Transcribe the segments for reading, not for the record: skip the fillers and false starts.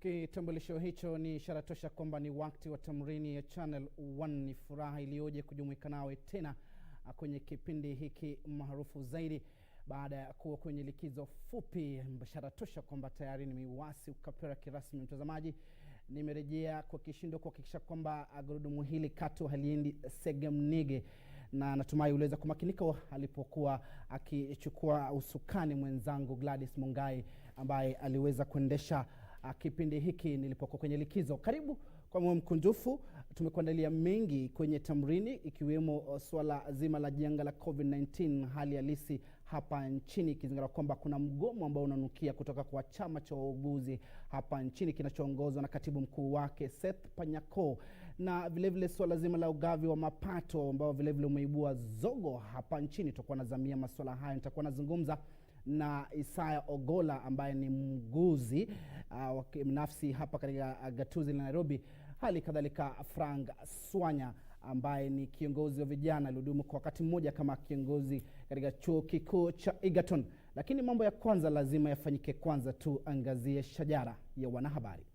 Kitambulisho hicho ni ishara tosha kwamba ni wakati wa Tamrini ya Channel 1. Ni furaha iliyoje kujumuika nawe tena kwenye kipindi hiki maarufu zaidi baada ya kuwa kwenye likizo fupi. Ishara tosha kwamba tayari nimewasi ukapera kirasmi mtazamaji. Nimerejea kwa kishindo kuhakikisha kwamba gurudumu hili katu haliendi segemnege, na natumai uliweza kumakinika alipokuwa akichukua usukani mwenzangu Gladys Mungai ambaye aliweza kuendesha kipindi hiki nilipokuwa kwenye likizo. Karibu kwa moyo mkunjufu. Tumekuandalia mengi kwenye Tamrini, ikiwemo swala zima la janga la COVID-19, hali halisi hapa nchini, kizingatia kwamba kuna mgomo ambao unanukia kutoka kwa chama cha Muuguzi hapa nchini kinachoongozwa na katibu mkuu wake Seth Panyako, na vile vile swala zima la ugavi wa mapato ambao vile vile umeibua zogo hapa nchini. Tutakuwa nazamia masuala haya. Nitakuwa nazungumza na Isaya Ogola ambaye ni muuguzi wa binafsi hapa katika gatuzi la Nairobi. Hali kadhalika Frank Swanya ambaye ni kiongozi wa vijana, alihudumu kwa wakati mmoja kama kiongozi katika chuo kikuu cha Egerton. Lakini mambo ya kwanza lazima yafanyike kwanza, tuangazie shajara ya wanahabari.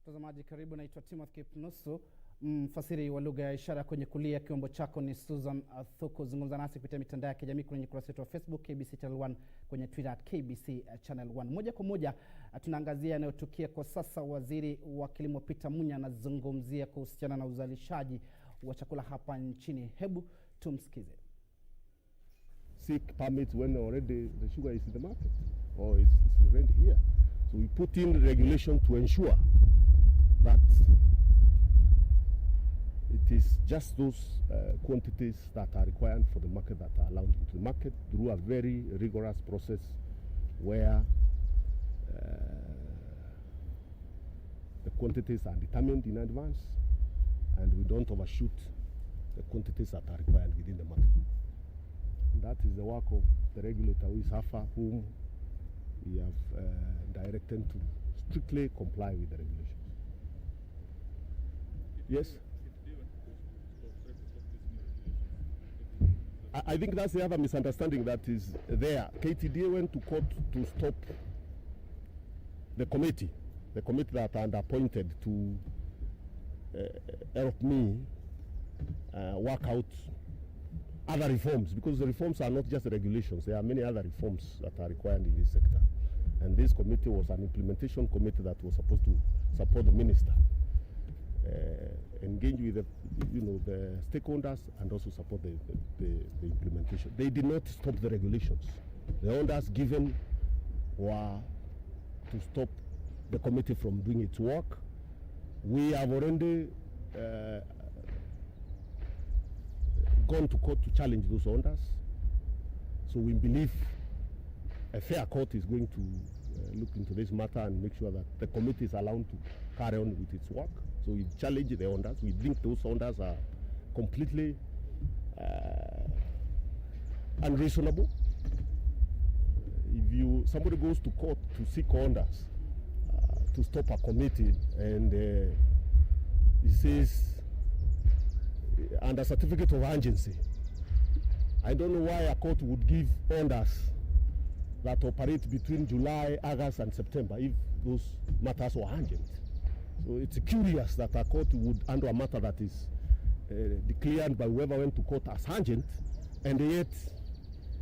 Mtazamaji karibu, naitwa Timothy Kipnusu, mfasiri wa lugha ya ishara. Kwenye kulia kiombo chako ni Susan Thuku. Zungumza nasi kupitia mitandao ya kijamii kwenye kurasa yetu wa Facebook KBC Channel 1, kwenye Twitter @KBC Channel 1. Moja kwa moja tunaangazia yanayotukia kwa sasa. Waziri wa Kilimo Peter Munya anazungumzia kuhusiana na uzalishaji wa chakula hapa nchini. Hebu tumsikize. Seek permits when already the sugar is in the market or it's already here. So we put in regulation to ensure that it is just those quantities that are required for the market that are allowed into the market through a very rigorous process where the quantities are determined in advance and we don't overshoot the quantities that are required within the market. And that is the work of the regulator, who is SAFA, whom we have directed to strictly comply with the regulations. Yes? I think that's the other misunderstanding that is there. KTDA went to court to stop the committee that are appointed to help me work out other reforms, because the reforms are not just the regulations. There are many other reforms that are required in this sector. And this committee was an implementation committee that was supposed to support the minister, engage with the stakeholders and also support the implementation. They did not stop the regulations. The orders given were to stop the committee from doing its work. We have already gone to court to challenge those orders. So we believe a fair court is going to look into this matter and make sure that the committee is allowed to carry on with its work. So we challenge the orders. We think those orders are completely unreasonable. If somebody goes to court to seek orders to stop a committee and he says under certificate of urgency, I don't know why a court would give orders that operate between July, August and September if those matters were urgent. So it's curious that a court would handle a matter that is declared by whoever went to court as urgent and yet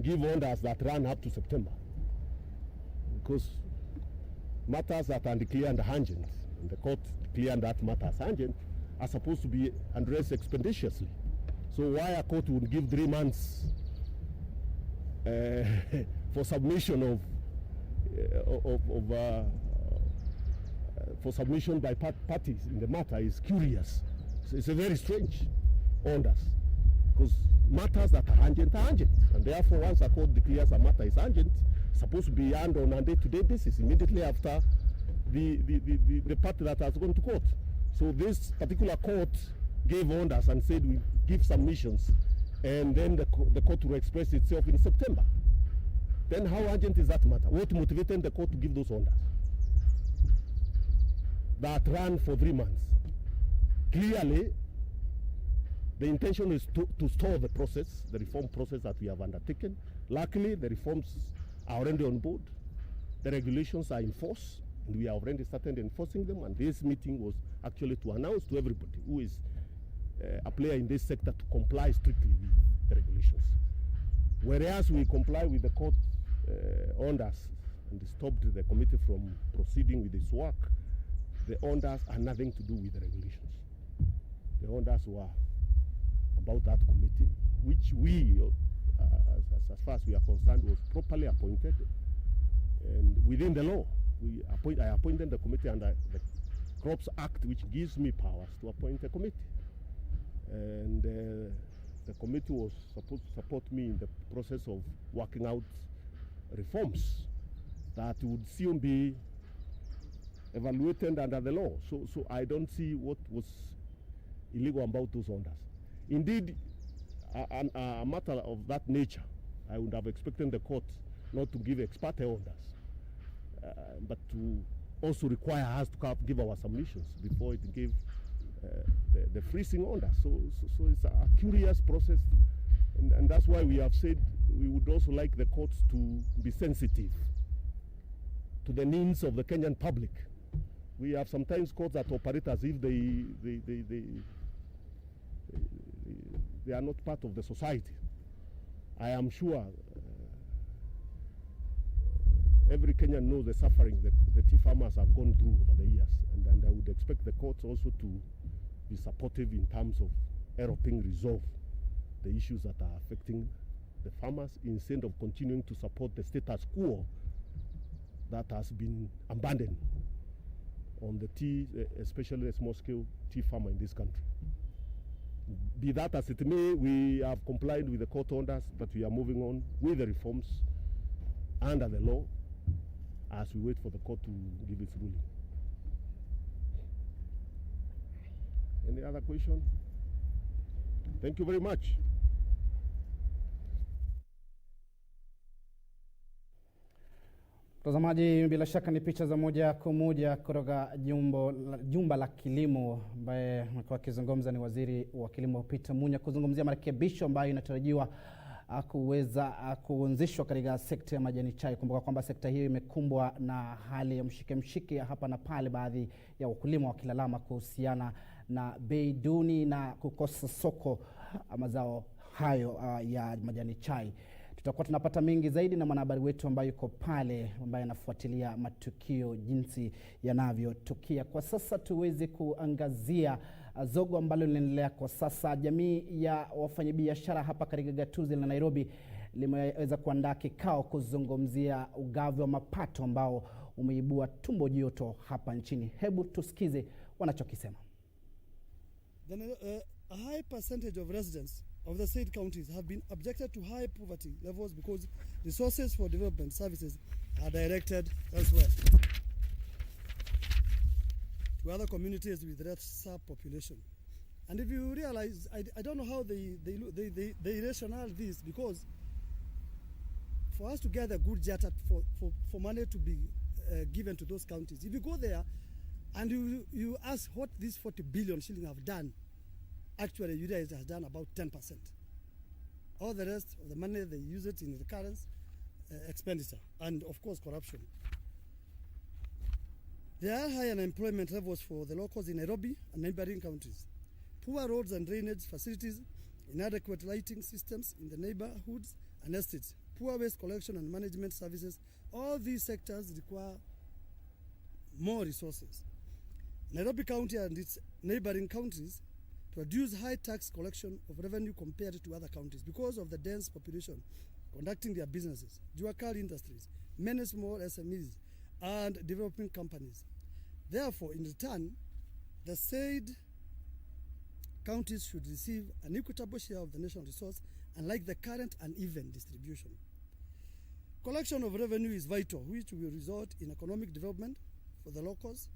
give orders that run up to September. Because matters that are declared urgent, and the court declared that matter as urgent, are supposed to be addressed expeditiously. So why a court would give 3 months for submission for submission by parties in the matter is curious. So it's a very strange orders, because matters that are urgent, and therefore once a court declares a matter is urgent, it's supposed to be handled on a day-to-day basis immediately after the party that has gone to court. So this particular court gave orders and said we give submissions, and then the court will express itself in September. Then how urgent is that matter? What motivated the court to give those orders that ran for 3 months? Clearly, the intention is to stall the process, the reform process that we have undertaken. Luckily, the reforms are already on board. The regulations are in force, and we have already started enforcing them. And this meeting was actually to announce to everybody who is a player in this sector to comply strictly with the regulations. Whereas we comply with the court orders and stopped the committee from proceeding with its work, the orders are nothing to do with the regulations. The orders were about that committee, which we, as far as we are concerned, was properly appointed, and within the law. I appointed the committee under the Crops Act, which gives me powers to appoint a committee. And the committee was supposed to support me in the process of working out reforms that would soon be evaluated under the law. So I don't see what was illegal about those orders. Indeed, a matter of that nature, I would have expected the court not to give ex parte orders, but to also require us to give our submissions before it gave the freezing order. So it's a curious process, and that's why we have said we would also like the courts to be sensitive to the needs of the Kenyan public. We have sometimes courts that operate as if they are not part of the society. I am sure every Kenyan knows the suffering that the tea farmers have gone through over the years, and I would expect the courts also to be supportive in terms of helping resolve the issues that are affecting the farmers, instead of continuing to support the status quo that has been abandoned on the tea, especially the small-scale tea farmer in this country. Be that as it may, we have complied with the court orders, but we are moving on with the reforms under the law as we wait for the court to give its ruling. Any other question? Thank you very much. Mtazamaji, bila shaka ni picha za moja kwa moja kutoka jumba la kilimo, ambaye amekuwa akizungumza ni waziri wa kilimo Peter Munya, kuzungumzia marekebisho ambayo inatarajiwa kuweza kuanzishwa katika sekta ya majani chai. Kumbuka kwamba sekta hiyo imekumbwa na hali ya mshike hapa na pale, baadhi ya wakulima wakilalama kuhusiana na bei duni na kukosa soko mazao hayo ya majani chai. Tutakuwa tunapata mengi zaidi na mwanahabari wetu ambaye yuko pale, ambaye anafuatilia matukio jinsi yanavyotukia. Kwa sasa tuweze kuangazia zogo ambalo linaendelea kwa sasa. Jamii ya wafanyabiashara hapa katika gatuzi la Nairobi limeweza kuandaa kikao kuzungumzia ugavi wa mapato ambao umeibua tumbo joto hapa nchini. Hebu tusikize wanachokisema. A high percentage of residents of the said counties have been objected to high poverty levels because resources for development services are directed elsewhere to other communities with lesser population. And if you realize, I don't know how they rationalize this, because for us to get a good jet for money to be given to those counties, if you go there and you ask what these 40 billion shillings have done, actually UDA has done about 10%. All the rest of the money, they use it in the current expenditure and of course corruption. There are high unemployment levels for the locals in Nairobi and neighboring counties. Poor roads and drainage facilities, inadequate lighting systems in the neighborhoods and estates, poor waste collection and management services. All these sectors require more resources. Nairobi County and its neighboring counties to reduce high tax collection of revenue compared to other counties because of the dense population conducting their businesses, jewel industries, many small SMEs, and developing companies. Therefore, in return, the said counties should receive an equitable share of the national resource, unlike the current uneven distribution. Collection of revenue is vital, which will result in economic development for the locals,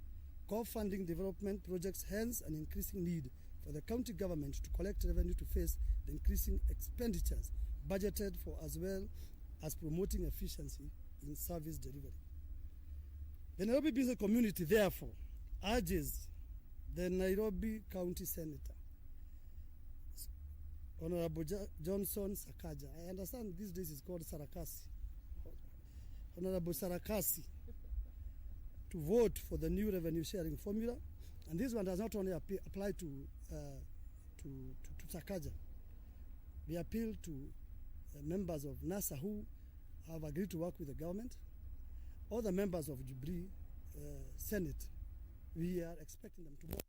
co-funding development projects, hence an increasing need for the county government to collect revenue to face the increasing expenditures budgeted for, as well as promoting efficiency in service delivery. The Nairobi business community therefore urges the Nairobi County Senator, Honorable Johnson Sakaja, I understand these days is called Sarakasi, Honorable Sarakasi, to vote for the new revenue sharing formula. And this one does not only apply to Sakaja. We appeal to members of NASA who have agreed to work with the government, all the members of Jubilee Senate. We are expecting them to vote.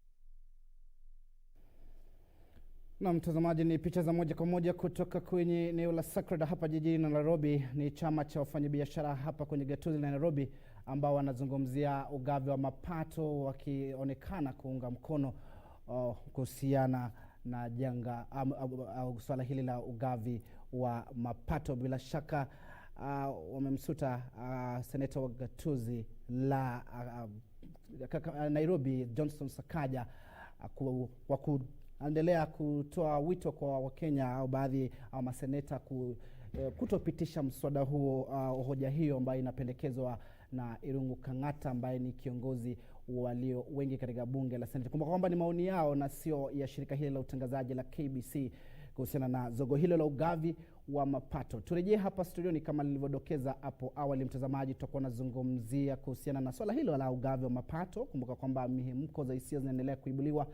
Na mtazamaji, ni picha za moja kwa moja kutoka kwenye eneo la Sacred hapa jijini Nairobi. Ni chama cha wafanyabiashara hapa kwenye gatuzi la Nairobi ambao wanazungumzia ugavi wa mapato, wakionekana kuunga mkono kuhusiana na janga au swala hili la ugavi wa mapato. Bila shaka wamemsuta seneta wa gatuzi la Nairobi Johnson Sakaja kwa kuendelea kutoa wito kwa Wakenya au baadhi au maseneta kutopitisha mswada huo, hoja hiyo ambayo inapendekezwa na Irungu Kang'ata ambaye ni kiongozi walio wengi katika bunge la Senate. Kumbuka kwamba ni maoni yao na sio ya shirika hili la utangazaji la KBC kuhusiana na zogo hilo la ugavi wa mapato. Turejee hapa studioni kama nilivyodokeza hapo awali, mtazamaji, tutakuwa nazungumzia kuhusiana na swala hilo la ugavi wa mapato. Kumbuka kwamba mihemko za hisia zinaendelea kuibuliwa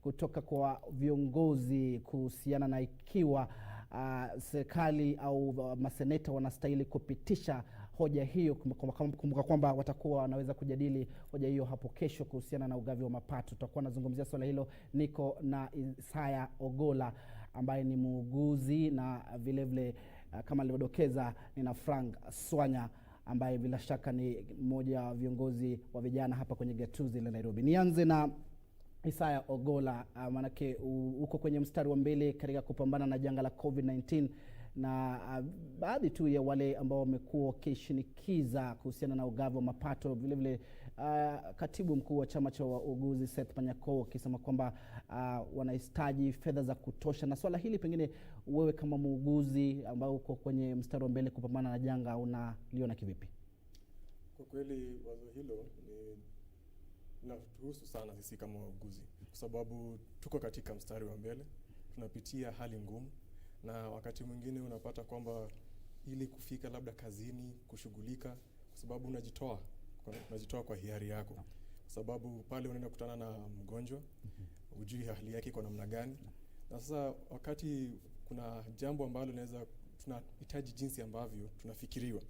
kutoka kwa viongozi kuhusiana na ikiwa serikali au maseneta wanastahili kupitisha hoja hiyo. Kumbuka kwamba watakuwa wanaweza kujadili hoja hiyo hapo kesho kuhusiana na ugavi wa mapato. Tutakuwa nazungumzia swala hilo. Niko na Isaya Ogola ambaye ni muuguzi, na vile vile kama nilivyodokeza nina Frank Swanya ambaye bila shaka ni mmoja wa viongozi wa vijana hapa kwenye gatuzi la Nairobi. Nianze na Isaya Ogola, manake uko kwenye mstari wa mbele katika kupambana na janga la COVID-19, na baadhi tu ya wale ambao wamekuwa wakishinikiza kuhusiana na ugavi wa mapato. Vile vile katibu mkuu wa chama cha Muuguzi Seth Panyako akisema kwamba wanahitaji fedha za kutosha. Na swala hili pengine wewe kama muuguzi ambao uko kwenye mstari wa mbele kupambana na janga unaliona kivipi? Kwa kweli wazo hilo linatuhusu sana sisi kama wauguzi, kwa sababu tuko katika mstari wa mbele, tunapitia hali ngumu, na wakati mwingine unapata kwamba ili kufika labda kazini kushughulika, kwa sababu unajitoa kwa hiari yako, kwa sababu pale unaenda kutana na mgonjwa, hujui hali yake kwa namna gani. Na sasa wakati kuna jambo ambalo tunahitaji jinsi ambavyo tunafikiriwa,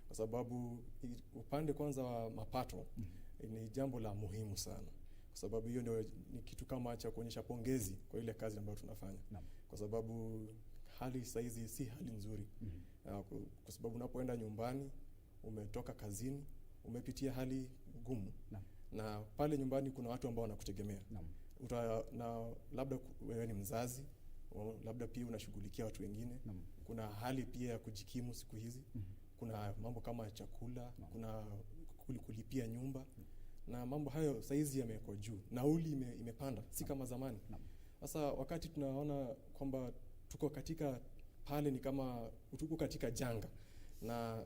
kwa sababu upande kwanza wa mapato ni jambo la muhimu sana, kwa sababu hiyo ndio ni kitu kama cha kuonyesha pongezi kwa ile kazi ambayo tunafanya. Kwa sababu hali saizi si hali nzuri. Kwa sababu unapoenda nyumbani, umetoka kazini, umepitia hali ngumu, na pale nyumbani kuna watu ambao wanakutegemea. Na labda wewe ni mzazi, labda pia unashughulikia watu wengine. Kuna hali pia ya kujikimu siku hizi. Kuna mambo kama chakula, kuna kulipia nyumba, na mambo hayo saizi yamekuwa juu. Nauli imepanda, si kama zamani. Sasa wakati tunaona kwamba tuko katika pale, ni kama tuko katika janga, na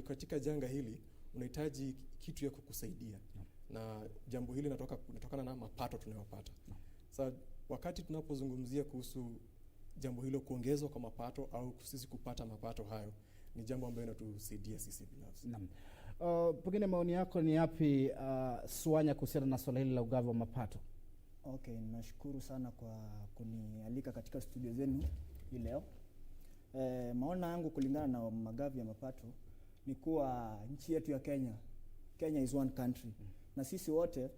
katika janga hili unahitaji kitu ya kukusaidia, na jambo hili linatokana na mapato tunayopata. Sasa wakati tunapozungumzia kuhusu jambo hilo, kuongezwa kwa mapato au sisi kupata mapato hayo, ni jambo ambalo linatusaidia sisi binafsi. Pengine maoni yako ni yapi Swanya kuhusiana na swala hili la ugavi wa mapato? Okay, nashukuru sana kwa kunialika katika studio zenu hii leo. Maona yangu kulingana na magavi ya mapato ni kuwa nchi yetu ya Kenya is one country. Na sisi wote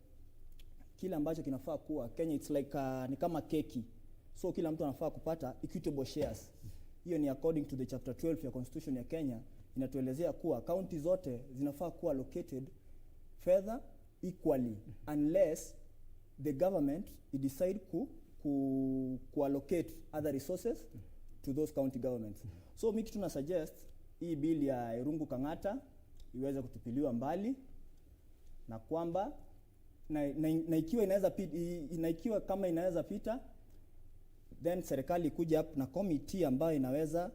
kile ambacho kinafaa kuwa Kenya, it's like ni kama keki, so kila mtu anafaa kupata equitable shares. Hiyo ni according to the chapter 12 ya constitution ya Kenya, inatuelezea kuwa county zote zinafaa kuwa allocated further equally unless the government decide ku allocate other resources to those county governments. So mimi kitu na suggest hii bill ya Irungu Kang'ata iweze kutupiliwa mbali, na kwamba na ikiwa ikiwa kama inaweza pita, then serikali kuja up na committee ambayo inaweza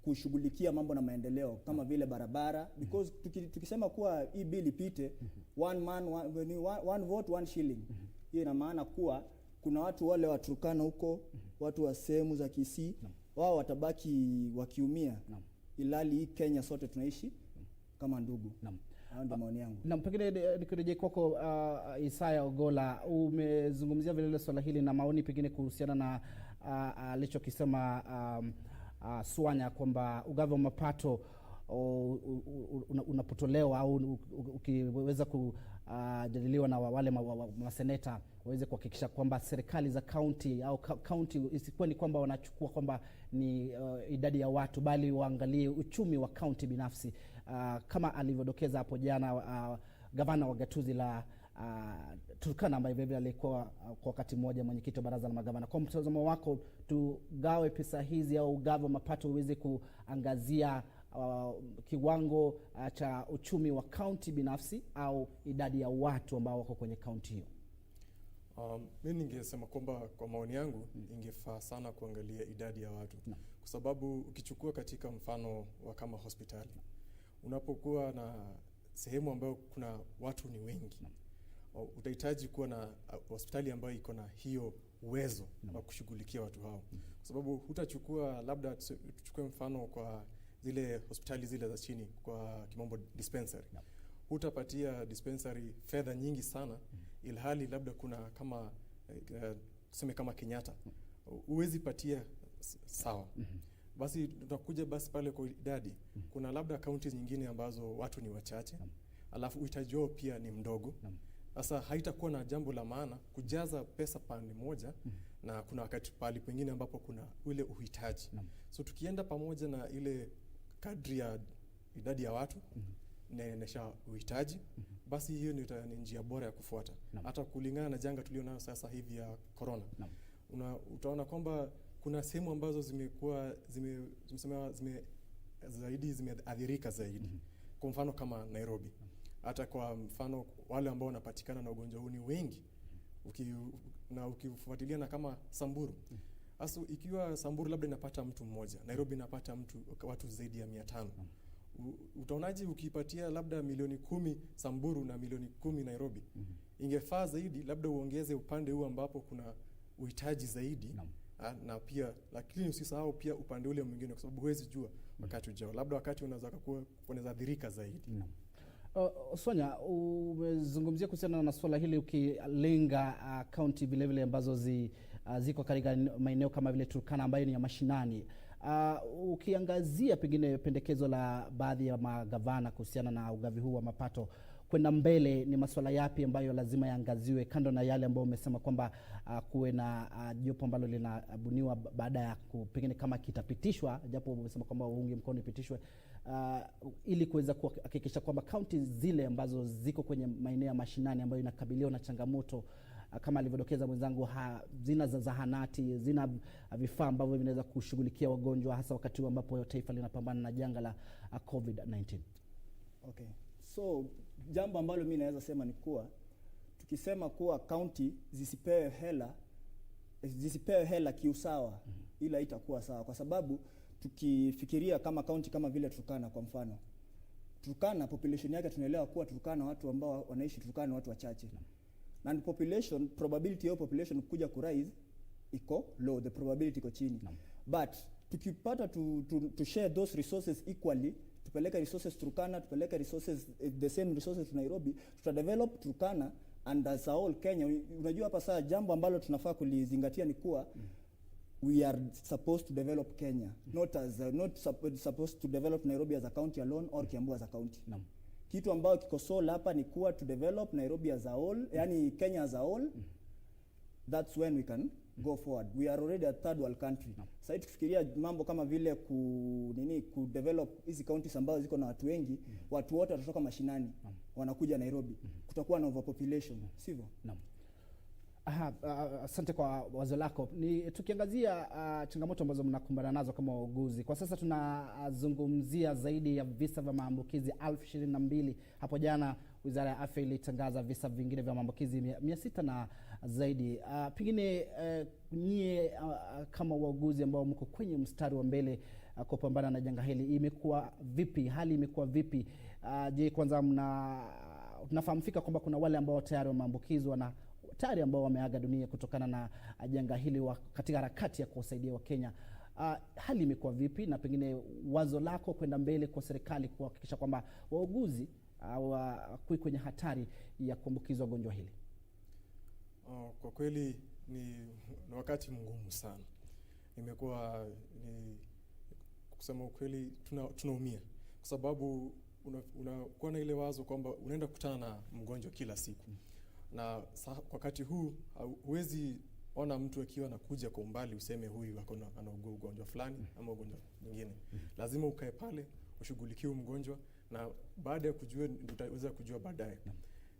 kushughulikia mambo na maendeleo kama vile barabara, because tukisema kuwa hii bill ipite, one man one vote one shilling, hiyo ina maana kuwa kuna watu wale wa Turkana huko, watu wa sehemu za Kisii, wao watabaki wakiumia, ilali hii Kenya sote tunaishi kama ndugu. Hayo ndio maoni yangu. Na pengine nikirejea kwako Isaya Ogola, umezungumzia vile swala hili na maoni pengine kuhusiana na alichokisema Swanya kwamba ugavi wa mapato unapotolewa au ukiweza kujadiliwa na wale maseneta waweze kuhakikisha kwamba serikali za county au county isikuwa ni kwamba wanachukua kwamba ni idadi ya watu, bali waangalie uchumi wa county binafsi, kama alivyodokeza hapo jana gavana wa gatuzi la Turkana ambaye vile alikuwa kwa wakati mmoja mwenyekiti wa baraza la magavana. Kwa mtazamo wako, tugawe pesa hizi au ugavi wa mapato uweze kuangazia kiwango cha uchumi wa county binafsi au idadi ya watu ambao wako kwenye county hiyo? Mimi ningesema kwamba kwa maoni yangu ingefaa sana kuangalia idadi ya watu. Kwa sababu ukichukua katika mfano wa kama hospitali, unapokuwa na sehemu ambayo kuna watu ni wengi, utahitaji kuwa na hospitali ambayo iko na hiyo uwezo wa kushughulikia watu hao. Kwa sababu hutachukua, labda tuchukue mfano kwa zile hospitali zile za chini, kwa kimombo dispensary, hutapatia dispensary fedha nyingi sana, ilhali labda kuna kama tuseme kama Kenyatta, uwezi patia sawa. Basi tutakuja basi pale kwa idadi, kuna labda counties nyingine ambazo watu ni wachache, alafu uhitaji wao pia ni mdogo. Sasa haitakuwa na jambo la maana kujaza pesa pande moja, na kuna wakati pale pengine ambapo kuna ule uhitaji. So tukienda pamoja na ile kadri ya idadi ya watu inaonyesha uhitaji, basi hiyo ni njia bora ya kufuata. Hata kulingana na janga tulionayo sasa hivi ya corona, utaona kwamba kuna sehemu ambazo zimeathirika zaidi. Kwa mfano kama Nairobi, hata kwa mfano wale ambao wanapatikana na ugonjwa huu ni wengi, ukifuatilia na kama Samburu. Hasa ikiwa Samburu labda inapata mtu mmoja, Nairobi inapata watu zaidi ya 500. Utaonaje ukipatia labda milioni 10 Samburu na milioni 10 Nairobi? Ingefaa zaidi labda uongeze upande huu ambapo kuna uhitaji zaidi, na pia lakini usisahau pia upande ule mwingine, kwa sababu huwezi jua wakati ujao, labda wakati unaweza athirika zaidi. Swanya, umezungumzia kuhusiana na swala hili ukilenga county vile vile ambazo ziko katika maeneo kama vile Turkana ambayo ni ya mashinani. Ukiangazia pengine pendekezo la baadhi ya magavana kuhusiana na ugavi huu wa mapato kwenda mbele, ni masuala yapi ambayo lazima yaangaziwe, kando na yale ambayo umesema kwamba kuwe na jopo ambalo linabuniwa baada ya pengine kama kitapitishwa, japo umesema kwamba uungi mkono ipitishwe, ili kuweza kuhakikisha kwamba county zile ambazo ziko kwenye maeneo ya mashinani ambayo inakabiliwa na changamoto kama alivyodokeza mwenzangu, zina zahanati, zina vifaa ambavyo vinaweza kushughulikia wagonjwa, hasa wakati ambapo taifa linapambana na janga la COVID-19. Okay. So jambo ambalo mimi naweza sema ni kuwa tukisema kuwa county zisipewe hela kiusawa, ila itakuwa sawa, kwa sababu tukifikiria kama county kama vile Turkana kwa mfano. Turkana population yake tunaelewa kuwa Turkana watu ambao wanaishi Turkana watu wachache. Na population, probability ya population kuja ku rise iko low, the probability iko chini. But tukipata to share those resources equally, tupeleka resources Turkana, tupeleka resources the same resources to Nairobi, tutadevelop Turkana and as a whole Kenya. Unajua hapa saa jambo ambalo tunafaa kulizingatia ni kuwa we are supposed to develop Kenya, not supposed to develop Nairobi as a county alone or Kiambu as a county. Kitu ambayo kiko sole hapa ni kuwa to develop Nairobi as a whole, yani Kenya as a whole. That's when we can go forward. We are already a third world country. Sasa tukifikiria mambo kama vile ku develop hizi counties ambazo ziko na watu wengi, watu wote watatoka mashinani, wanakuja Nairobi. Kutakuwa na overpopulation, sivyo? Naam. Asante kwa wazo lako. Ni tukiangazia changamoto ambazo mnakumbana nazo kama wauguzi. Kwa sasa tunazungumzia zaidi ya visa vya maambukizi 22,000. Hapo jana Wizara ya Afya ilitangaza visa vingine vya maambukizi 600 na zaidi. Pengine nyie kama wauguzi ambao mko kwenye mstari wa mbele kupambana na janga hili, imekuwa vipi? Hali imekuwa vipi? Je, kwanza tunafahamika kwamba kuna wale ambao tayari wameambukizwa na tayari ambao wameaga dunia kutokana na janga hili katika harakati ya kuwasaidia Wakenya. Hali imekuwa vipi, na pengine wazo lako kwenda mbele kwa serikali kuhakikisha kwamba wauguzi kui kwenye hatari ya kuambukizwa gonjwa hili? Kwa kweli ni wakati mgumu sana. Imekuwa ni kusema ukweli tunaumia kwa sababu unakuwa na ile wazo kwamba unaenda kukutana na mgonjwa kila siku. Na wakati huu huwezi ona mtu akiwa anakuja kwa umbali useme huyu anaugua ugonjwa fulani ama ugonjwa mwingine. Lazima ukae pale ushughulikie mgonjwa, na baada ya kujua utaweza kujua baadaye.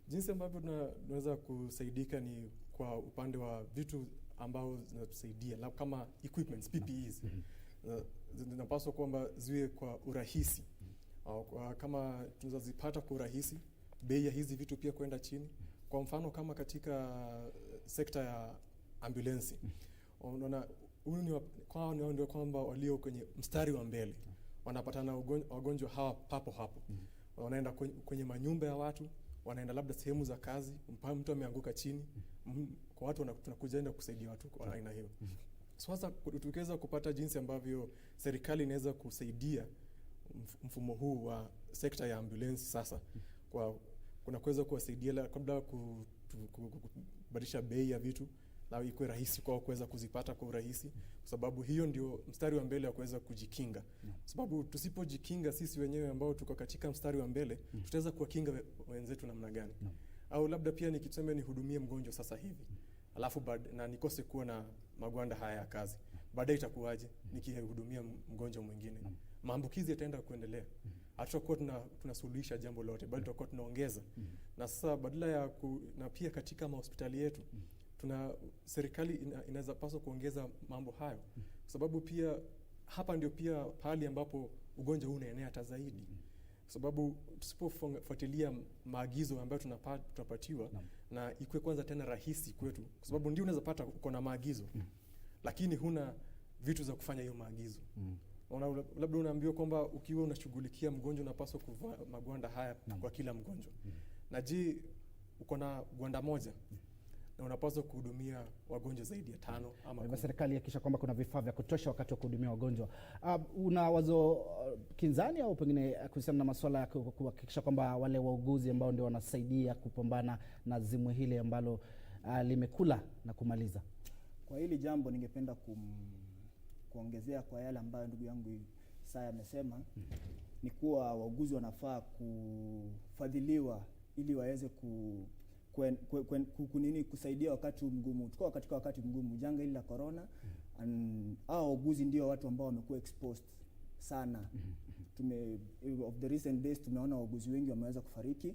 Jinsi ambavyo tunaweza kusaidika ni kwa upande wa vitu ambao zinatusaidia kama equipments, PPEs. Zinapaswa kwamba ziwe kwa urahisi. Kama tunazozipata kwa urahisi, bei ya hizi vitu pia kwenda chini. Kwa mfano kama katika sekta ya ambulensi, unaona huyu ndio kwamba walio kwenye mstari wa mbele wanapatana wagonjwa hawa papo hapo. Wanaenda kwenye manyumba ya watu, wanaenda labda sehemu za kazi, mtu ameanguka chini, kwa watu tunakuja kusaidia watu kwa aina hiyo. Sasa tukiweza kupata jinsi ambavyo serikali inaweza kusaidia mfumo huu wa sekta ya ambulensi sasa, kuna kuweza kuwasaidia labda kubadilisha bei ya vitu na ikuwe rahisi kwa kuweza kuzipata kwa urahisi, kwa sababu hiyo ndio mstari wa mbele wa kuweza kujikinga. Sababu tusipojikinga sisi wenyewe ambao tuko katika mstari wa mbele, tutaweza kuwakinga wenzetu namna gani? Au labda pia nikisema nihudumie mgonjwa sasa hivi, alafu na nikose kuwa na magwanda haya ya kazi, baadaye itakuwaje nikihudumia mgonjwa mwingine? Maambukizi yataenda kuendelea. Hatutakuwa tunasuluhisha jambo lote, bali tutakuwa tunaongeza. Na sasa badala ya na pia katika hospitali yetu serikali inaweza paswa kuongeza mambo hayo, kwa sababu pia hapa ndio pia pahali ambapo ugonjwa huu unaenea hata zaidi. Kwa sababu tusipofuatilia maagizo ambayo tunapatiwa na ikuwe kwanza tena rahisi kwetu, kwa sababu ndio unaweza pata uko na maagizo lakini huna vitu za kufanya hiyo maagizo. Labda unaambiwa kwamba ukiwa unashughulikia mgonjwa unapaswa kuvaa magwanda haya kwa kila mgonjwa. Na je, uko na gwanda moja na unapaswa kuhudumia wagonjwa zaidi ya 5 ama 10. Serikali hakikisha kwamba kuna vifaa vya kutosha wakati wa kuhudumia wagonjwa. Una wazo kinzani au pengine kuhusiana na masuala ya kuhakikisha kwamba wale wauguzi ambao ndio wanasaidia kupambana na zimu hili ambalo limekula na kumaliza? Kwa hili jambo ningependa kuongezea kwa yale ambayo ndugu yangu Isaya amesema, ni kuwa wauguzi wanafaa kufadhiliwa ili waweze kusaidia wakati mgumu. Tuko katika wakati mgumu, janga hili la corona, hao wauguzi ndio watu ambao wamekuwa exposed sana. Of the recent days tumeona wauguzi wengi wameweza kufariki,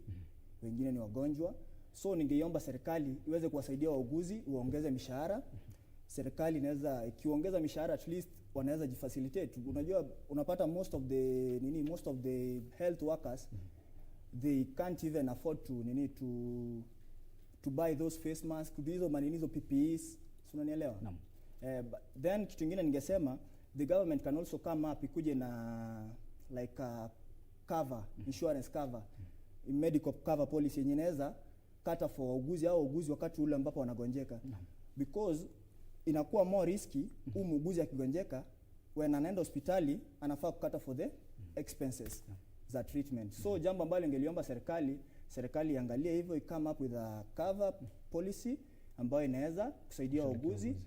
wengine ni wagonjwa. So ningeiomba serikali iweze kuwasaidia wauguzi, waongeze mishahara. Serikali inaweza ikiongeza mishahara, at least wanaweza jifacilitate. Unajua unapata most of the health workers they can't even afford to buy those face masks, hizo maninizo PPEs, unanielewa? Naam. Then kitu kingine ningesema the government can also come up ikuje na like a cover, insurance cover, medical cover policy yenye inaweza kata for wauguzi au wauguzi wakati ule ambapo wanagonjeka. Because inakuwa more risky muuguzi akigonjeka, when anaenda hospitali anafaa kukata for the expenses za treatment. So jambo ambalo ningeliomba serikali iangalie hivyo, come up with a cover policy ambayo inaweza kusaidia wauguzi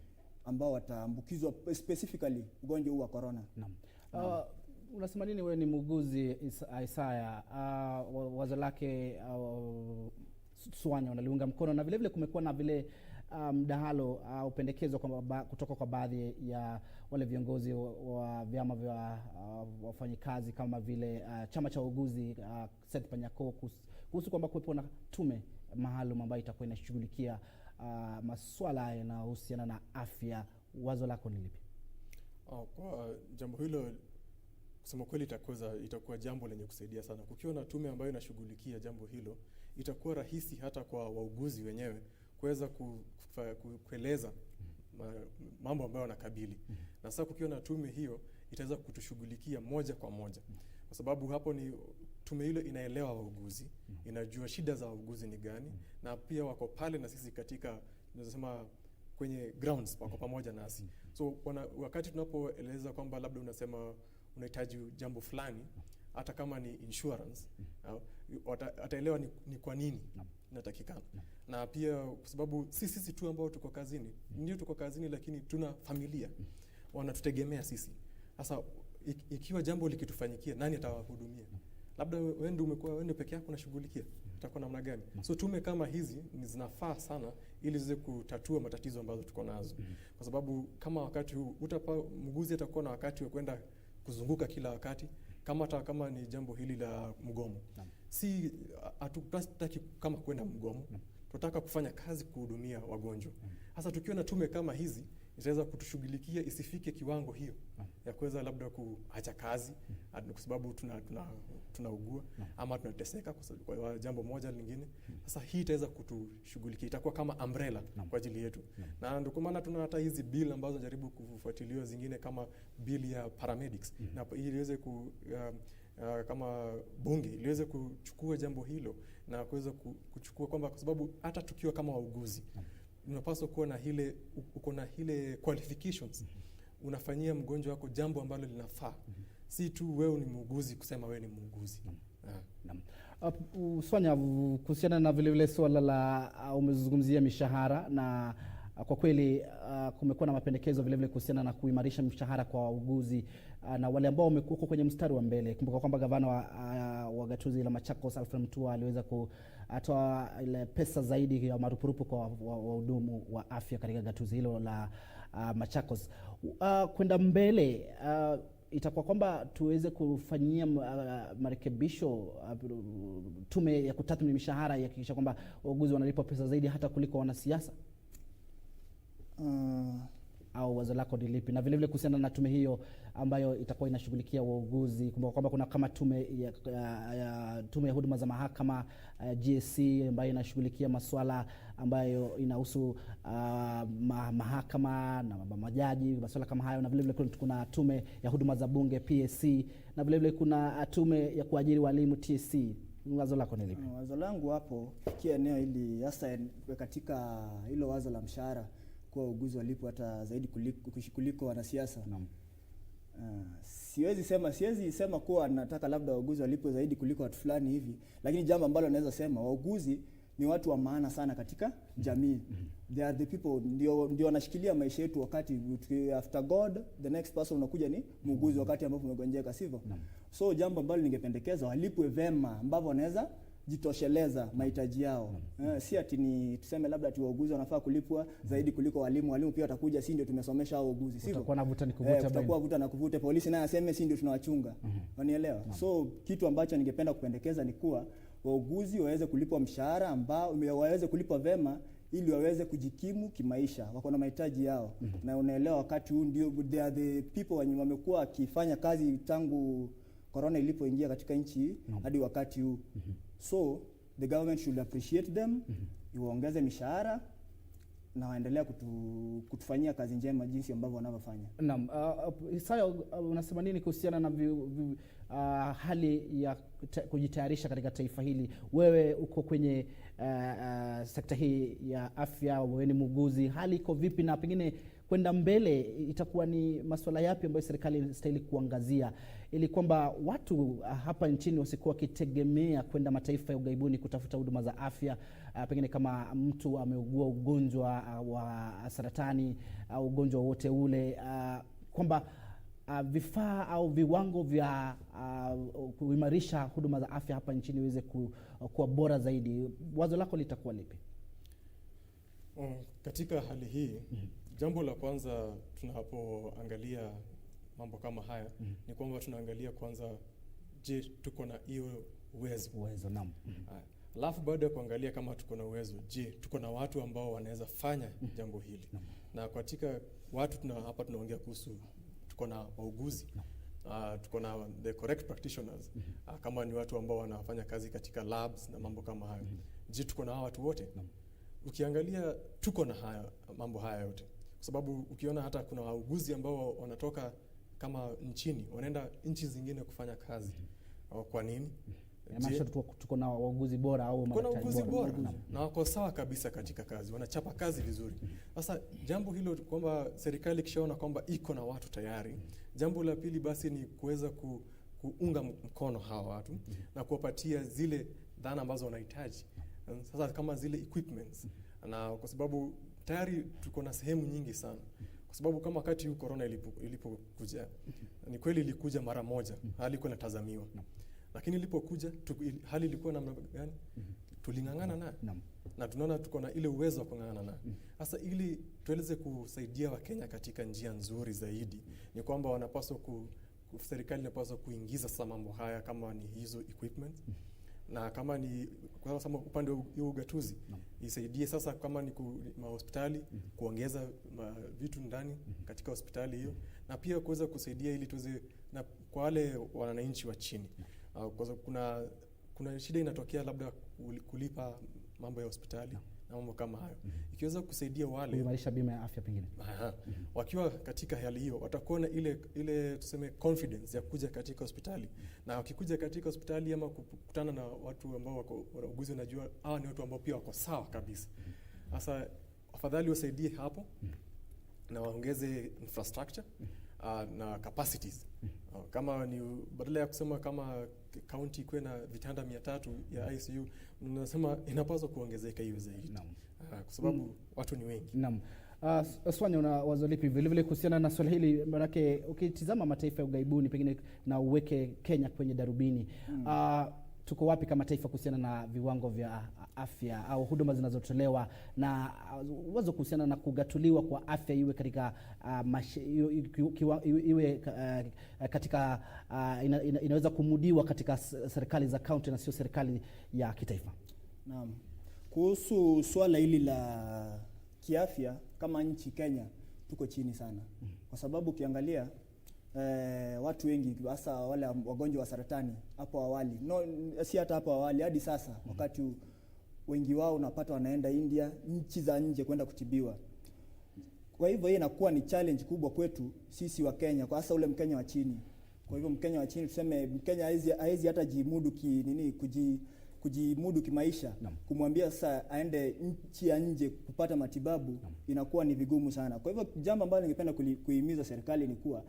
ambao wataambukizwa specifically ugonjwa huu wa corona. Naam. Unasema nini wewe ni muuguzi Isaya? Wazo lake Swanya unaliunga mkono, na vile vile kumekuwa na vile mdahalo au pendekezo kutoka kwa baadhi ya wale viongozi wa vyama vya wafanyikazi kama vile chama cha Uuguzi Seth Panyako kuhusu kwamba kuwepo na tume maalum ambayo itakuwa inashughulikia masuala yanayohusiana na afya. Wazo lako ni lipi? Kwa jambo hilo, kusema kweli itakuwa jambo lenye kusaidia sana. Kukiwa na tume ambayo inashughulikia jambo hilo, itakuwa rahisi hata kwa wauguzi wenyewe kuweza kueleza mambo ambayo wanakabili. Na sasa kukiwa na tume hiyo, itaweza kutushughulikia moja kwa moja. Kwa sababu hapo ni tume hilo inaelewa wauguzi, inajua shida za wauguzi ni gani, na pia wako pale na sisi katika, tunasema kwenye grounds, wako pamoja nasi. So wakati tunapoeleza kwamba labda unasema unahitaji jambo fulani, hata kama ni insurance, ataelewa ni kwa nini inatakikana. Na pia kwa sababu sisi tu ambao tuko kazini, ndio tuko kazini, lakini tuna familia wanatutegemea sisi. Sasa ikiwa jambo likitufanyikia, nani atawahudumia? Labda wewe ndio peke yako unashughulikia, itakuwa namna gani? So tume kama hizi ni zinafaa sana ili ziweze kutatua matatizo ambazo tuko nazo. Kwa sababu kama wakati huu muuguzi atakuwa na wakati wa kwenda kuzunguka kila wakati, kama ni jambo hili la mgomo. Si hatutaki kama kwenda mgomo. Tunataka kufanya kazi kuhudumia wagonjwa. Sasa tukiwa na tume kama hizi, itaweza kutushughulikia isifike kiwango hiyo ya kuweza labda kuacha kazi kwa sababu tunaugua ama tunateseka kwa jambo moja lingine. Sasa hii itaweza kutushughulikia, itakuwa kama umbrella kwa ajili yetu. Na ndio kwa maana tuna hata hizi bill ambazo jaribu kufuatiliwa, zingine kama bill ya paramedics, na ili iweze kama bunge iliweze kuchukua jambo hilo na kuweza kuchukua kwamba, kwa sababu hata tukiwa kama wauguzi unapaswa kuwa na uko na ile qualifications, unafanyia mgonjwa wako jambo ambalo linafaa. Si tu wewe ni muuguzi kusema wewe ni muuguzi. Swanya, kuhusiana na vile vile swala la umezungumzia mishahara, na kwa kweli kumekuwa na mapendekezo vile vile kuhusiana na kuimarisha mishahara kwa wauguzi na wale ambao wamekuwa kwenye mstari wa mbele. Kumbuka kwamba gavana wa gatuzi la Machakos Alfred Mutua aliweza kutoa ile pesa zaidi ya marupurupu kwa wahudumu wa afya katika gatuzi hilo la Machakos. Kwenda mbele itakuwa kwamba tuweze kufanyia marekebisho tume ya kutathmini mishahara yakikisha kwamba wauguzi wanalipwa pesa zaidi hata kuliko wanasiasa. Au wazo lako ni lipi? Na vile vile kuhusiana na tume hiyo ambayo itakuwa inashughulikia wauguzi, kumbuka kwamba kuna kama tume ya huduma za mahakama GSC ambayo inashughulikia masuala ambayo inahusu mahakama na majaji, masuala kama hayo, na vile vile kuna tume ya huduma za bunge PSC, na vile vile kuna tume ya kuajiri walimu TSC. Wazo lako ni lipi? Wazo langu hapo eneo hili hasa katika hilo wazo la mshahara kwa wauguzi walipo hata zaidi kuliko wanasiasa. Siwezi sema kuwa nataka labda wauguzi walipo zaidi kuliko watu fulani hivi, lakini jambo ambalo naweza sema, wauguzi ni watu wa maana sana katika jamii. They are the people, ndio wanashikilia maisha yetu. Wakati after God, the next person unakuja ni muuguzi wakati ambapo umegonjeka, sivyo? So jambo ambalo ningependekeza, walipwe vema ambavyo wanaweza jitosheleza mahitaji yao. Si ati ni tuseme labda ati wauguzi wanafaa kulipwa zaidi kuliko walimu. Walimu pia watakuja, si ndio tumesomesha hao wauguzi, sivyo? Tutakuwa na vuta ni kuvuta baina. Tutakuwa vuta na kuvuta. Polisi naye aseme si ndio tunawachunga. Wanielewa? So kitu ambacho ningependa kupendekeza ni kuwa wauguzi waweze kulipwa mshahara ambao waweze kulipwa vema ili waweze kujikimu kimaisha. Wako na mahitaji yao. Na unaelewa wakati huu ndio they are the people wenye wamekuwa wakifanya kazi tangu corona ilipoingia katika nchi hadi wakati huu. So the government should appreciate them, iwaongeze mishahara na waendelea kutufanyia kazi njema jinsi ambavyo wanavyofanya. Naam, Isaya, unasema nini kuhusiana na hali ya kujitayarisha katika taifa hili? Wewe uko kwenye sekta hii ya afya, wewe ni muuguzi, hali iko vipi, na pengine kwenda mbele itakuwa ni masuala yapi ambayo serikali inastahili kuangazia ili kwamba watu hapa nchini wasikuwa wakitegemea kwenda mataifa ya ugaibuni kutafuta huduma za afya? Pengine kama mtu ameugua ugonjwa wa saratani au ugonjwa wote ule, kwamba vifaa au viwango vya kuimarisha huduma za afya hapa nchini iweze kuwa bora zaidi, wazo lako litakuwa lipi? Katika hali hii, jambo la kwanza tunapoangalia mambo kama haya ni kwamba tunaangalia kwanza, je, tuko na hiyo uwezo? Naam. Alafu baada ya kuangalia kama tuko na uwezo, je, tuko na watu ambao wanaweza fanya jambo hili? Na katika watu hapa tunaongea kuhusu, tuko na wauguzi, tuko na the correct practitioners, kama ni watu ambao wanafanya kazi katika labs na mambo kama hayo. Je, tuko na watu wote? Ukiangalia tuko na mambo haya yote, kwa sababu ukiona hata kuna wauguzi ambao wanatoka kama nchini wanaenda nchi zingine kufanya kazi. Kwa nini? Tuko na wauguzi bora au madaktari bora na wako sawa kabisa katika kazi, wanachapa kazi vizuri. Sasa jambo hilo kwamba serikali kishaona kwamba iko na watu tayari, jambo la pili basi ni kuweza kuunga mkono hawa watu na kuwapatia zile dhana ambazo wanahitaji. Sasa kama zile equipments, na kwa sababu tayari tuko na sehemu nyingi sana, kwa sababu kama wakati huu corona ilipokuja, ni kweli ilikuja mara moja, hali ilikuwa inatazamiwa. Lakini ilipokuja hali ilikuwa namna gani? Tulingangana nayo. Na tunaona tuko na ile uwezo wa kungangana nayo. Sasa ili tuweze kusaidia Wakenya katika njia nzuri zaidi, ni kwamba wanapaswa serikali inapaswa kuingiza sasa mambo haya, kama ni hizo equipment, na kama ni kwa sababu upande wa ugatuzi isaidie sasa, kama ni hospitali kuongeza vitu ndani katika hospitali hiyo, na pia kuweza kusaidia ili tuweze na kwa wale wananchi wa chini. Kwa sababu kuna shida inatokea, labda kulipa mambo ya hospitali na mambo kama hayo. Ikiweza kusaidia wale kuimarisha bima ya afya pengine. Wakiwa katika hali hiyo, watakuwa na ile tuseme confidence ya kuja katika hospitali. Na wakikuja katika hospitali ama kukutana na watu ambao wako wauguzi, wanajua hawa ni watu ambao pia wako sawa kabisa. Sasa afadhali wasaidie hapo na waongeze infrastructure na capacities. Kama ni badala ya kusema kama county ikuwe na vitanda 300 ya ICU, tunasema inapaswa kuongezeka hiyo zaidi. Kwa sababu watu ni wengi. Naam. Swanya, una wazo lipi vile vile kuhusiana na swali hili? Maanake ukitizama mataifa ya ughaibuni pengine na uweke Kenya kwenye darubini, tuko wapi kama taifa kuhusiana na viwango vya afya au huduma zinazotolewa, na wazo kuhusiana na kugatuliwa kwa afya iwe katika katika inaweza kumudiwa katika serikali za county na sio serikali ya kitaifa? Naam. Kuhusu swala hili la kiafya, kama nchi Kenya tuko chini sana. Kwa sababu ukiangalia watu wengi hasa wale wagonjwa wa saratani hapo awali, si hata hapo awali, hadi sasa wakati wengi wao unapata wanaenda India, nchi za nje kwenda kutibiwa. Kwa hivyo hii inakuwa ni challenge kubwa kwetu sisi wa Kenya, kwa hasa ule Mkenya wa chini. Kwa hivyo Mkenya wa chini, tuseme Mkenya haizi hata jimudu kujimudu kimaisha. Kumwambia sasa aende nchi ya nje kupata matibabu inakuwa ni vigumu sana. Kwa hivyo jambo ambalo ningependa kuhimiza serikali ni kuwa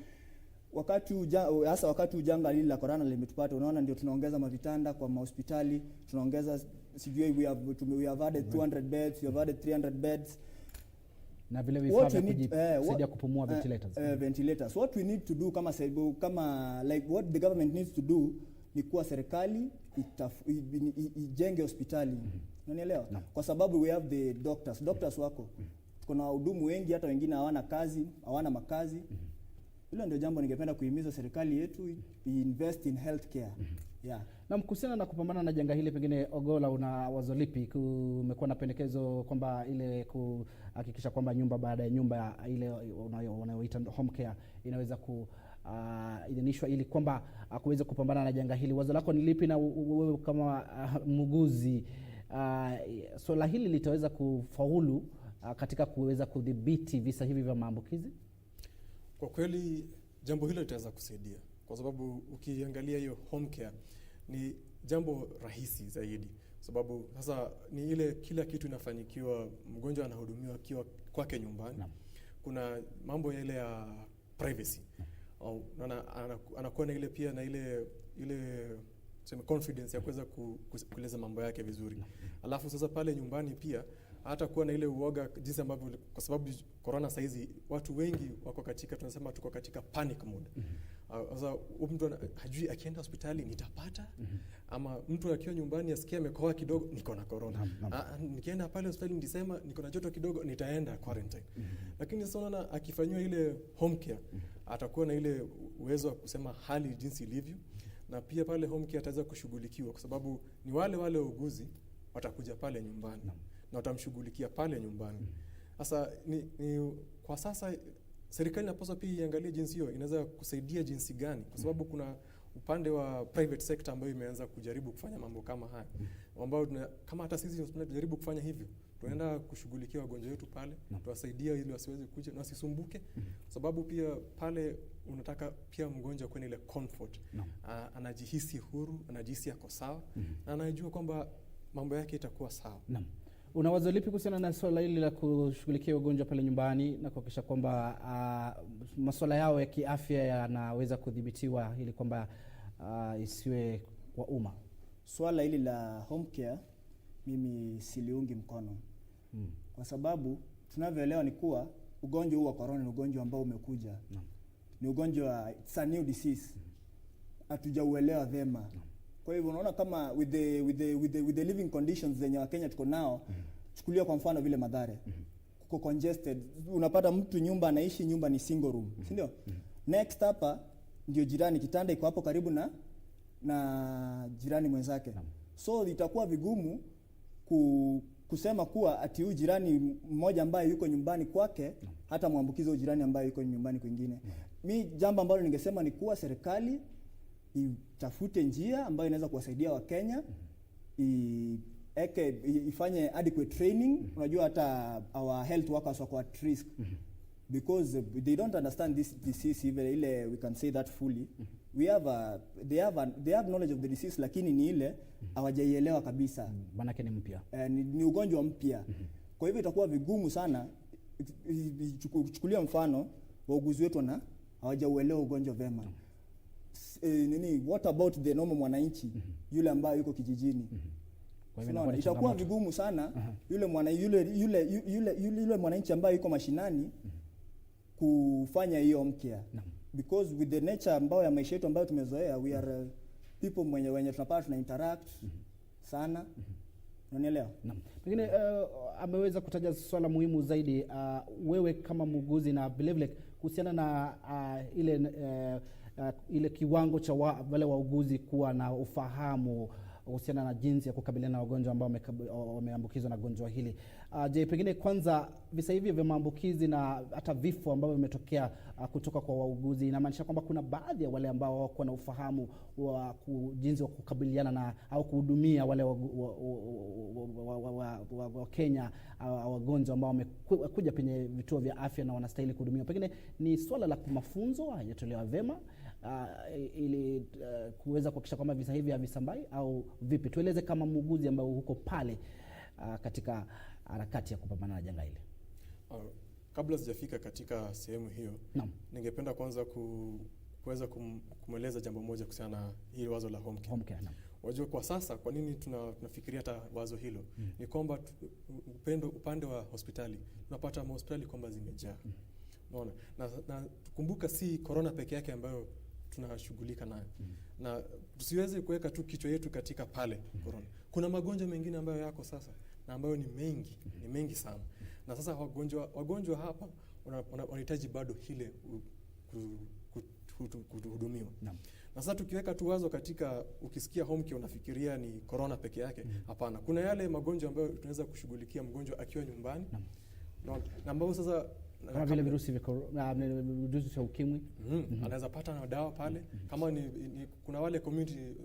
wakati janga hili la corona limetupata, unaona ndio tunaongeza mavitanda kwa mahospitali, tunaongeza sijui we have added 200 beds, we have added 300 beds, na vile vifaa vya kusaidia kupumua, ventilators. What we need to do kama like what the government needs to do ni kuwa serikali ijenge hospitali. Unanielewa? Kwa sababu we have the doctors wako. Kuna wahudumu wengi, hata wengine hawana makazi. Hilo ndio jambo ningependa kuhimiza serikali yetu invest in healthcare. Na kuhusiana na kupambana na janga hili, pengine Ogola, una wazo lipi? Kumekuwa na pendekezo kwamba ile kuhakikisha kwamba nyumba baada ya nyumba ile wanayoita home care inaweza idhinishwa ili kwamba kuweza kupambana na janga hili. Wazo lako ni lipi, na wewe kama muuguzi, swala hili litaweza kufaulu katika kuweza kudhibiti visa hivi vya maambukizi? Kwa kweli jambo hilo litaweza kusaidia, kwa sababu ukiangalia hiyo home care ni jambo rahisi zaidi, sababu sasa ni ile kila kitu inafanyikiwa, mgonjwa anahudumiwa akiwa kwake nyumbani. Kuna mambo ile ya privacy, anakuwa na ile pia na ile confidence ya kuweza kueleza mambo yake vizuri. Alafu sasa pale nyumbani pia hata kuwa na ile uoga jinsi ambavyo, kwa sababu corona saizi watu wengi wako katika, tunasema tuko katika panic mode. Sasa mtu hajui akienda hospitali nitapata, ama mtu akiwa nyumbani asikia amekohoa kidogo niko na corona. Nikienda pale hospitali nilisema niko na joto kidogo nitaenda quarantine. Lakini sasa unaona akifanywa ile home care atakuwa na ile uwezo wa kusema hali jinsi ilivyo, na pia pale home care ataweza kushughulikiwa kwa sababu ni wale wauguzi watakuja pale nyumbani na watamshughulikia pale nyumbani. Sasa kwa sasa serikali inapaswa pia iangalie jinsi hiyo inaweza kusaidia jinsi gani, kwa sababu kuna upande wa private sector ambayo imeanza kujaribu kufanya mambo kama haya, ambao kama hata sisi tunajaribu kufanya hivyo, tunaenda kushughulikia wagonjwa wetu pale, tuwasaidia ili wasiweze kuja na wasisumbuke, sababu pia pale unataka pia mgonjwa kuwe na ile comfort, anajihisi huru, anajihisi yako sawa, na anajua kwamba mambo yake itakuwa sawa. Una wazo lipi kuhusiana na swala hili la kushughulikia wagonjwa pale nyumbani na kuhakikisha kwamba masuala yao ya kiafya yanaweza kudhibitiwa ili kwamba isiwe kwa umma? Swala hili la home care mimi siliungi mkono. Kwa sababu tunavyoelewa ni kuwa ugonjwa huu wa corona ni ugonjwa ambao umekuja. Ni ugonjwa, it's a new disease. Hatujauelewa vyema. Kwa hivyo unaona kama with the living conditions zenye Wakenya tuko nao, chukulia kwa mfano vile Mathare. Kuko congested. Unapata mtu nyumba anaishi, nyumba ni single room, si ndio? Next hapa ndio jirani, kitanda iko hapo karibu na jirani mwenzake. So itakuwa vigumu kusema kuwa ati huyu jirani mmoja ambaye yuko nyumbani kwake hata muambukizo jirani ambaye yuko nyumbani kwingine. Mi jambo ambalo ningesema ni kuwa serikali itafute njia ambayo inaweza kuwasaidia Wakenya, ifanye adequate training. Unajua hata our health workers wako at risk because they don't understand this disease even ile we can say that fully. They have knowledge of the disease, lakini ni ile hawajaielewa kabisa. Manake ni mpya. Ni ugonjwa mpya. Kwa hivyo itakuwa vigumu sana. Chukulia mfano wauguzi wetu na hawajauelewa ugonjwa vema. What about the normal mwananchi yule ambaye yuko kijijini? Itakuwa vigumu sana yule mwananchi ambaye yuko mashinani kufanya hiyo home care. Because with the nature ambayo ya maisha yetu ambayo tumezoea, we are people wenye tunapata tuna interact sana. Unanielewa? Pengine ameweza kutaja swala muhimu zaidi, wewe kama muuguzi na vile kuhusiana na ile kiwango cha wale wauguzi kuwa na ufahamu kuhusiana na jinsi ya kukabiliana na wagonjwa ambao wameambukizwa na gonjwa hili. Je, pengine kwanza visa hivi vya maambukizi na hata vifo ambavyo vimetokea kutoka kwa wauguzi, inamaanisha kwamba kuna baadhi ya wale ambao wako na ufahamu wa jinsi wa kukabiliana na au kuhudumia wale wa Kenya wagonjwa ambao wamekuja kwenye vituo vya afya na wanastahili kuhudumiwa. Pengine ni swala la mafunzo hayatolewa vema ili kuweza kuhakikisha kwamba visa hivi havisambai au vipi? Tueleze kama muuguzi ambaye huko pale katika harakati ya kupambana na janga hili. Kabla sijafika katika sehemu hiyo, ningependa kwanza kuweza kumweleza jambo moja kuhusiana na hili wazo la home care. Wajua kwa sasa kwa nini tunafikiria hata wazo hilo? Ni kwamba upande wa hospitali tunapata hospitali kwamba zimejaa. Unaona? Na tukumbuka si corona peke yake ambayo tunashughulika nayo. Na tusiweze kuweka tu kichwa yetu katika pale corona. Kuna magonjwa mengine ambayo yako sasa na ambayo ni mengi sana. Na sasa wagonjwa hapa wanahitaji bado hile kuhudumiwa. Na sasa tukiweka tu wazo katika, ukisikia home care unafikiria ni corona peke yake. Hapana. Kuna yale magonjwa ambayo tunaweza kushughulikia mgonjwa akiwa nyumbani. Na ambao sasa kama vile virusi vya ukimwi, anaweza pata na dawa pale. Kama kuna wale community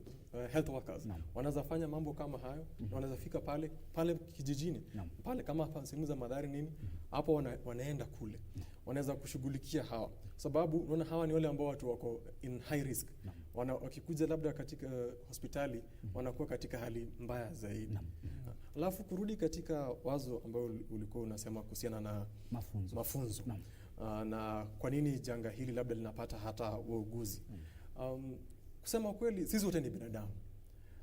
health workers wanaweza fanya mambo kama hayo, na wanaweza fika pale kijijini pale, kama hapa sehemu za Mathare nini hapo, wanaenda kule, wanaweza kushughulikia hawa, sababu unaona hawa ni wale ambao watu wako in high risk. Wakikuja labda katika hospitali wanakuwa katika hali mbaya zaidi. Alafu kurudi katika wazo ambao ulikuwa unasema kuhusiana na mafunzo. Na kwa nini janga hili labda linapata hata wauguzi. Kusema kweli sisi wote ni binadamu.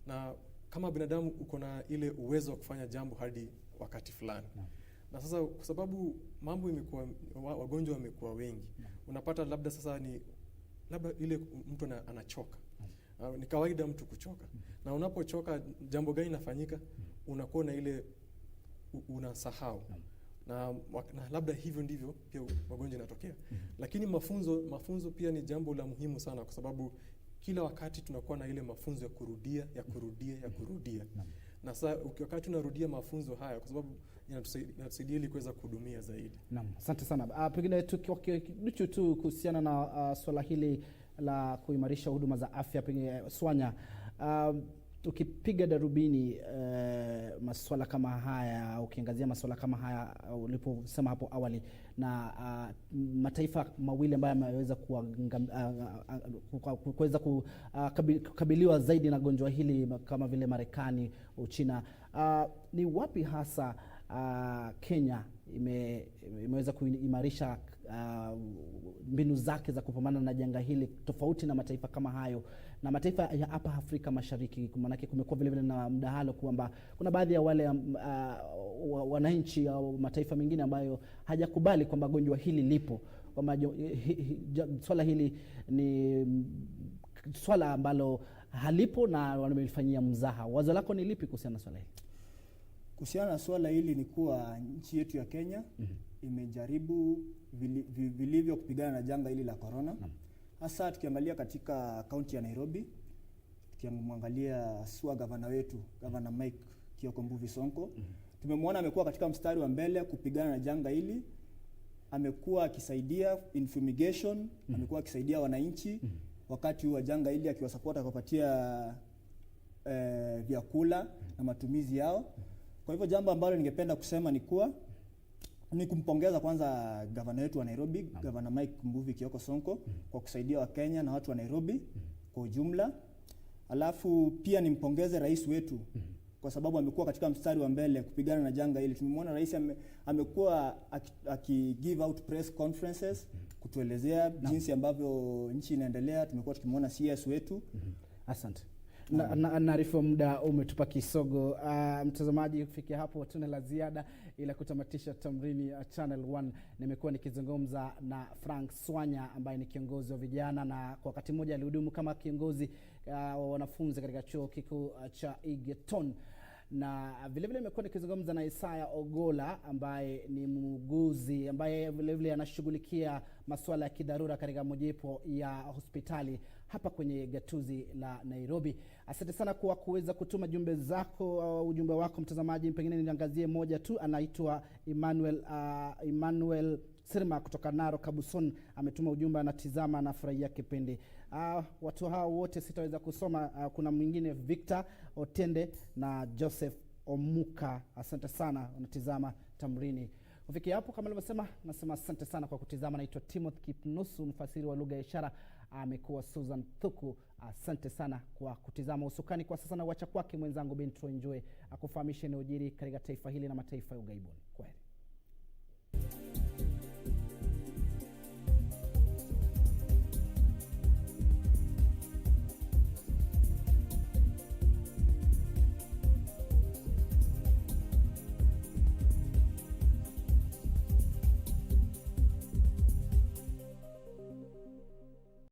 Na kama binadamu uko na ile uwezo wa kufanya jambo hadi wakati fulani. Na sasa kwa sababu mambo imekuwa, wagonjwa wamekuwa wengi, unapata labda sasa ni labda ile mtu anachoka. Ni kawaida mtu kuchoka. Na unapochoka, jambo gani inafanyika? Unakuwa na ile unasahau. Na labda hivyo ndivyo pia magonjwa yanatokea. Lakini mafunzo pia ni jambo la muhimu sana, kwa sababu kila wakati tunakuwa na ile mafunzo ya kurudia. Na sasa wakati unarudia mafunzo haya, kwa sababu inatusaidia ili kuweza kuhudumia zaidi. Naam, asante sana. Pengine tukiduchu tu kuhusiana na swala hili la kuimarisha huduma za afya, pengine Swanya, ukipiga darubini masuala kama haya, ukiangazia masuala kama haya uliposema hapo awali, na mataifa mawili ambayo yameweza kuweza kukabiliwa zaidi na gonjwa hili kama vile Marekani, Uchina, ni wapi hasa Kenya imeweza kuimarisha mbinu zake za kupambana na janga hili tofauti na mataifa kama hayo, na mataifa ya hapa Afrika Mashariki? Maanake kumekuwa vile vile na mdahalo kwamba kuna baadhi ya wale wananchi au mataifa mengine ambayo hajakubali kwamba gonjwa hili lipo, kwamba swala hili ni swala ambalo halipo na wamelifanyia mzaha. Wazo lako ni lipi kuhusiana na swala hili? Kuhusiana na swala hili ni kuwa nchi yetu ya Kenya imejaribu vilivyo kupigana na janga hili la corona. Hasa tukiangalia katika kaunti ya Nairobi, tukiangalia gavana wetu, Gavana Mike Mbuvi Sonko, tumemwona amekuwa katika mstari wa mbele kupigana na janga hili. Amekuwa akisaidia in fumigation, amekuwa akisaidia wananchi wakati wa janga hili, akiwasupport, akapatia vyakula na matumizi yao. Kwa hivyo jambo ambalo ningependa kusema ni kumpongeza kwanza gavana wetu wa Nairobi, Gavana Mike Mbuvi Sonko, kwa kusaidia Wakenya na watu wa Nairobi kwa ujumla. Alafu pia nimpongeze rais wetu kwa sababu amekuwa katika mstari wa mbele kupigana na janga hili. Tumemwona rais amekuwa give out press conferences kutuelezea jinsi ambavyo nchi inaendelea. Tumekuwa tukimwona CS wetu. Asante. Naarifu muda umetupa kisogo. Mtazamaji, kufikia hapo tuna la ziada ila kutamatisha Tamrini Channel 1. Nimekuwa nikizungumza na Frank Swanya ambaye ni kiongozi wa vijana, na kwa wakati mmoja alihudumu kama kiongozi wa wanafunzi katika chuo kikuu cha Egerton. Na vile vile nimekuwa nikizungumza na Isaya Ogola ambaye ni muuguzi ambaye vile vile anashughulikia masuala ya kidharura katika mojawapo ya hospitali hapa kwenye gatuzi la Nairobi. Asante sana kwa kuweza kutuma jumbe zako au ujumbe wako mtazamaji. Pengine niangazie moja tu, anaitwa Emmanuel Sirma kutoka Naro Kabuson, ametuma ujumbe, anatizama na furahia kipindi. Watu hao wote sitaweza kusoma. Kuna mwingine Victor Otende na Joseph Omuka, asante sana, wanatizama Tamrini. Kufikia hapo kama nilivyosema, nasema asante sana kwa kutizama. Naitwa Timothy Kipnusu, mfasiri wa lugha ya ishara. Amekuwa Susan Thuku. Asante sana kwa kutizama. Usukani kwa sasa na wacha kwake mwenzangu Bentro Enjoy akufahamisha yanayojiri katika taifa hili na mataifa ya ughaibuni.